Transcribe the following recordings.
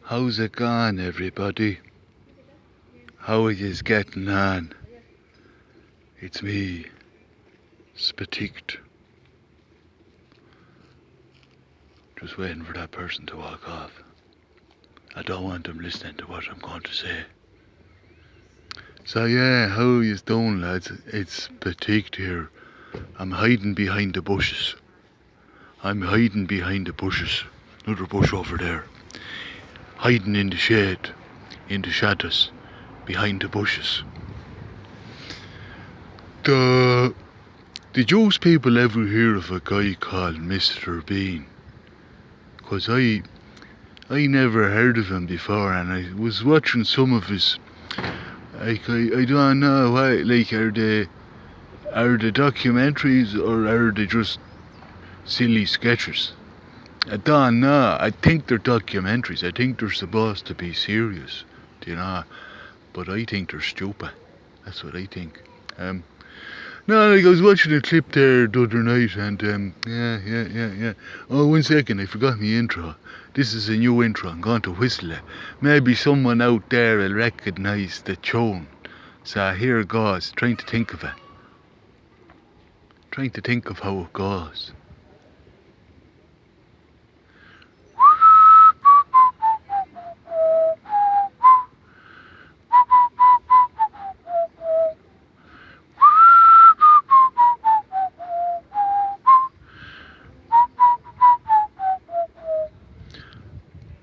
How's it going, everybody? How are yous getting on? It's me, SPATIQUED. Just waiting for that person to walk off. I don't want them listening to what I'm going to say. So yeah, how are yous doing, lads? It's SPATIQUED here. I'm hiding behind the bushes. Another bush over there. Hiding in the shade, in the shadows, behind the bushes. Did you people ever hear of a guy called Mr. Bean? 'Cause I never heard of him before, and I was watching some of his, like, I don't know why, like, are they documentaries or are they just silly sketches? I don't know. I think they're documentaries. I think they're supposed to be serious, but I think they're stupid. That's what I think. No, like, I was watching a clip there the other night, and yeah. Oh, 1 second, I forgot my intro. This is a new intro. I'm going to whistle it. Maybe someone out there will recognise the tune. So here it goes. Trying to think of it. Trying to think of how it goes.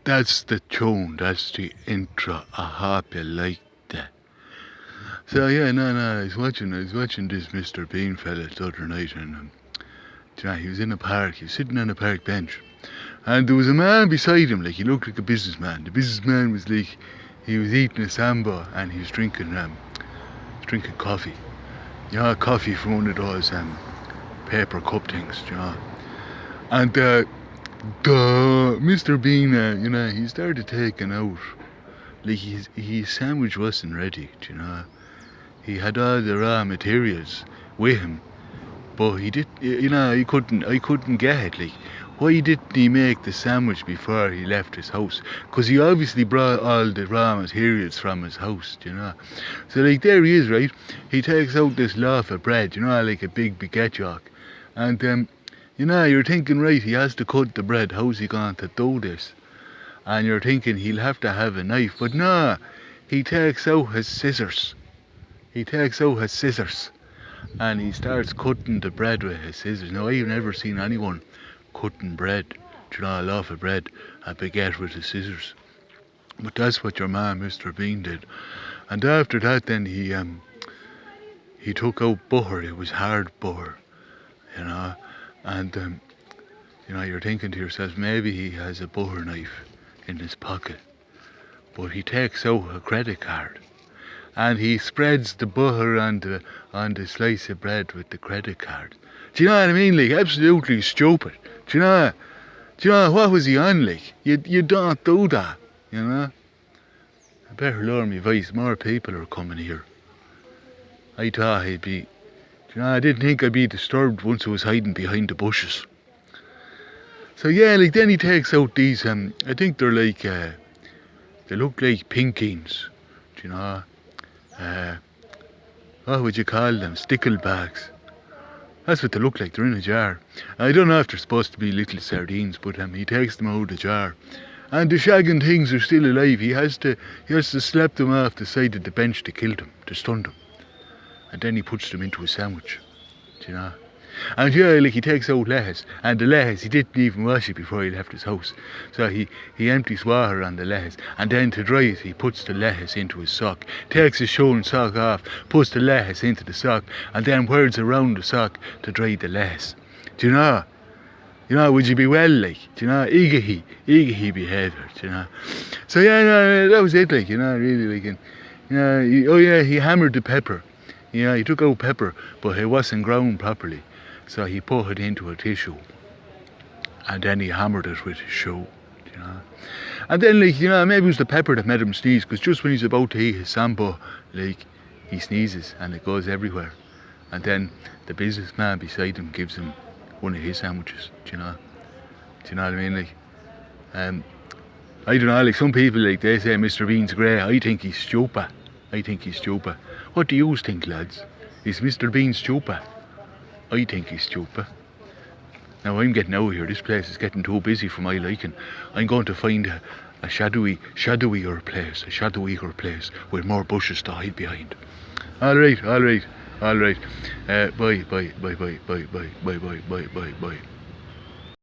That's the tune, that's the intro. I hope you like that. So yeah, no, I was watching this Mr. Bean fella the other night, and he was in a park, he was sitting on a park bench, and there was a man beside him, like, he looked like a businessman. The businessman was like, he was eating a sambo and he was drinking coffee. Coffee from one of those paper cup things, And the Mr. Bean, he started taking out, like, his sandwich wasn't ready, He had all the raw materials with him, but he did, I couldn't get it, like, why didn't he make the sandwich before he left his house? 'Cause he obviously brought all the raw materials from his house, So, like, there he is, right? He takes out this loaf of bread, like a big baguette jock, and you're thinking, right, he has to cut the bread. How's he going to do this? And you're thinking he'll have to have a knife, but no, he takes out his scissors. And he starts cutting the bread with his scissors. Now, I've never seen anyone cutting bread, a loaf of bread, a baguette with his scissors. But that's what your man, Mr. Bean, did. And after that, then he took out butter. It was hard butter, and you're thinking to yourself, maybe he has a butter knife in his pocket. But he takes out a credit card and he spreads the butter on the slice of bread with the credit card. Do you know what I mean? Like, absolutely stupid. Do you know what was he on, like? You don't do that, I better lower my voice. More people are coming here. I thought he'd be, I didn't think I'd be disturbed once I was hiding behind the bushes. So yeah, like, then he takes out these, I think they're like, they look like pinkins, what would you call them? Sticklebacks. That's what they look like. They're in a jar. I don't know if they're supposed to be little sardines, but he takes them out of the jar. And the shagging things are still alive. He has to slap them off the side of the bench to kill them, to stun them. And then he puts them into a sandwich, And like, he takes out lettuce, and the lettuce, he didn't even wash it before he left his house. So he empties water on the lettuce, and then to dry it, he puts the lettuce into his sock, takes his shoe and sock off, puts the lettuce into the sock, and then whirls around the sock to dry the lettuce. Would you be well, like, eagerly behaviour, So yeah, no, that was it, like, really, like, and, he hammered the pepper. He took out pepper, but it wasn't ground properly. So he put it into a tissue, and then he hammered it with his shoe, And then, like, maybe it was the pepper that made him sneeze, because just when he's about to eat his sambo, like, he sneezes and it goes everywhere. And then the businessman beside him gives him one of his sandwiches, Do you know what I mean? Like, I don't know, like some people, like they say Mr. Bean's grey. I think he's Stupah. I think he's Stupah. What do you think, lads? Is Mr. Bean Stupah? I think he's Stupah. Now I'm getting out of here. This place is getting too busy for my liking. I'm going to find a shadowier place with more bushes to hide behind. Alright. Bye.